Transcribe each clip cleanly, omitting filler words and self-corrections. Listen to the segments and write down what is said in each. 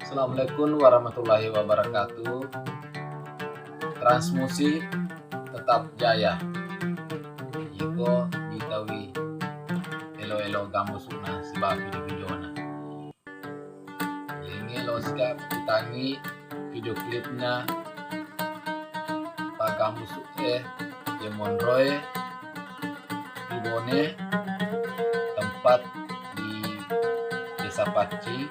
Assalamualaikum warahmatullahi wabarakatuh. Transmusi tetap jaya. Iko ditawi elo-elo gambusuna si bapi di videona. Ini lo sikap ditangi video klipnya Pak Gambus Monroe di Bone, tempat di Desa Paci,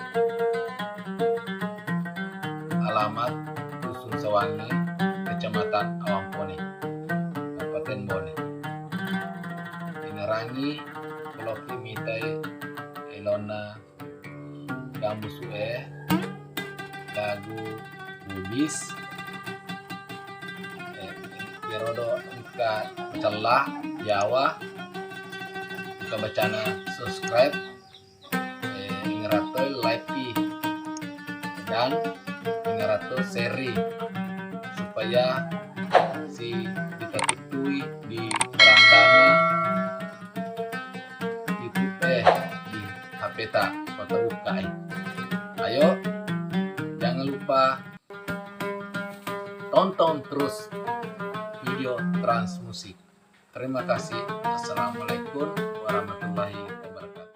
alamat Dusun Sewangi, Kecamatan Awangpone, Kabupaten Bone. Dinerangi Peloki Mitai Elona Gambus lagu Bubis Yerodo Ika Celah Jawa Ika bacana subscribe ngerato like dan ngerato seri supaya si kita tutui di berandanya di HP ta kota buka. Ayo jangan lupa tonton terus video Transmusik. Terima kasih. Assalamualaikum warahmatullahi wabarakatuh.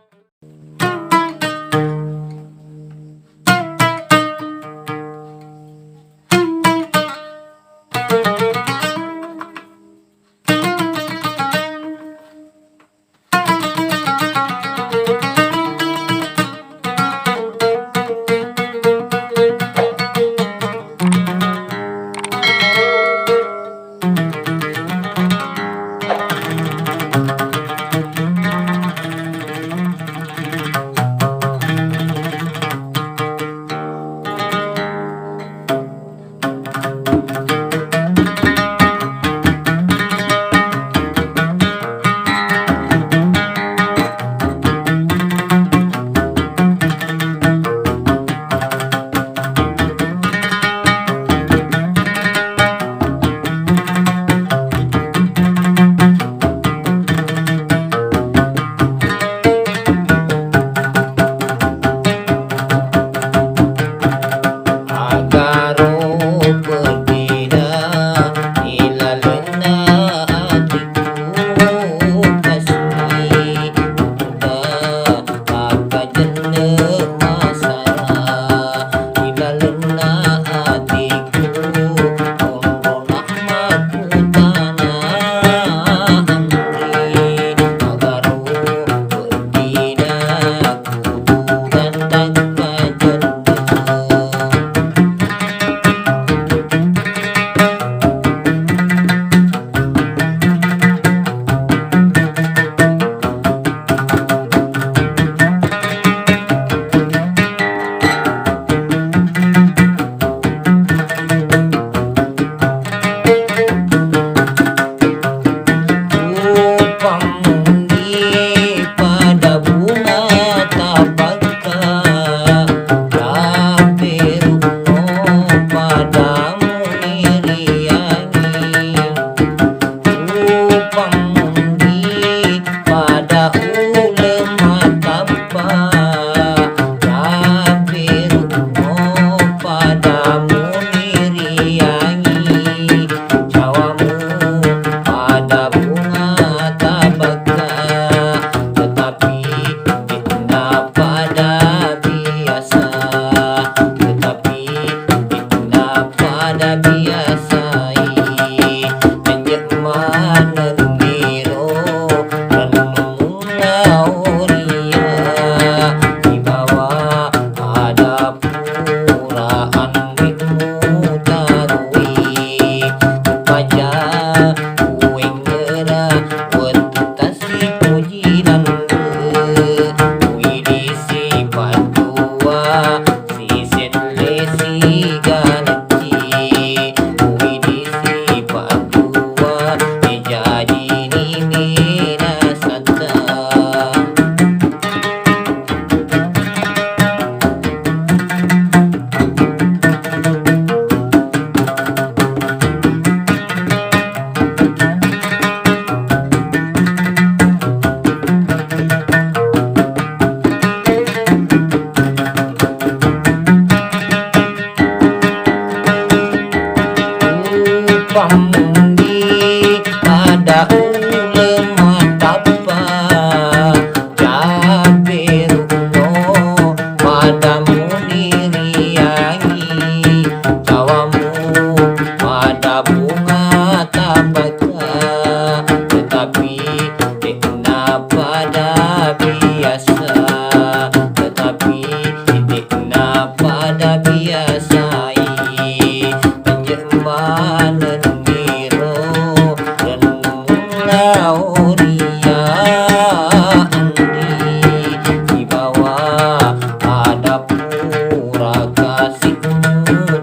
rakasih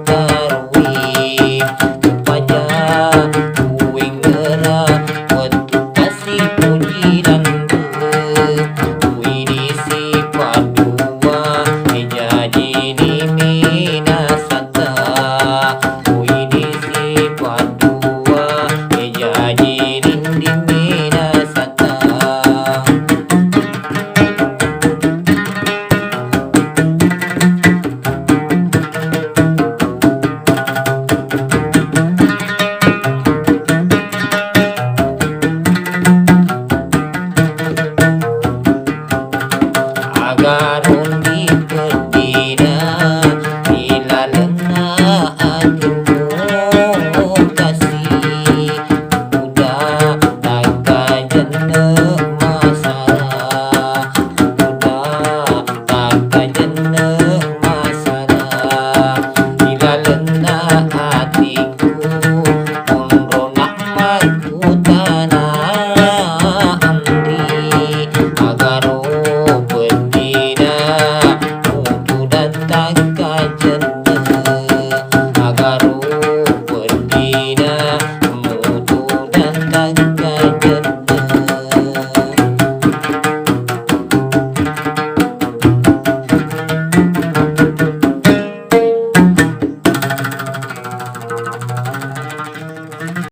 tarwi pada kuing ngera waktu kasih puji dan ini sifat dua jadi ini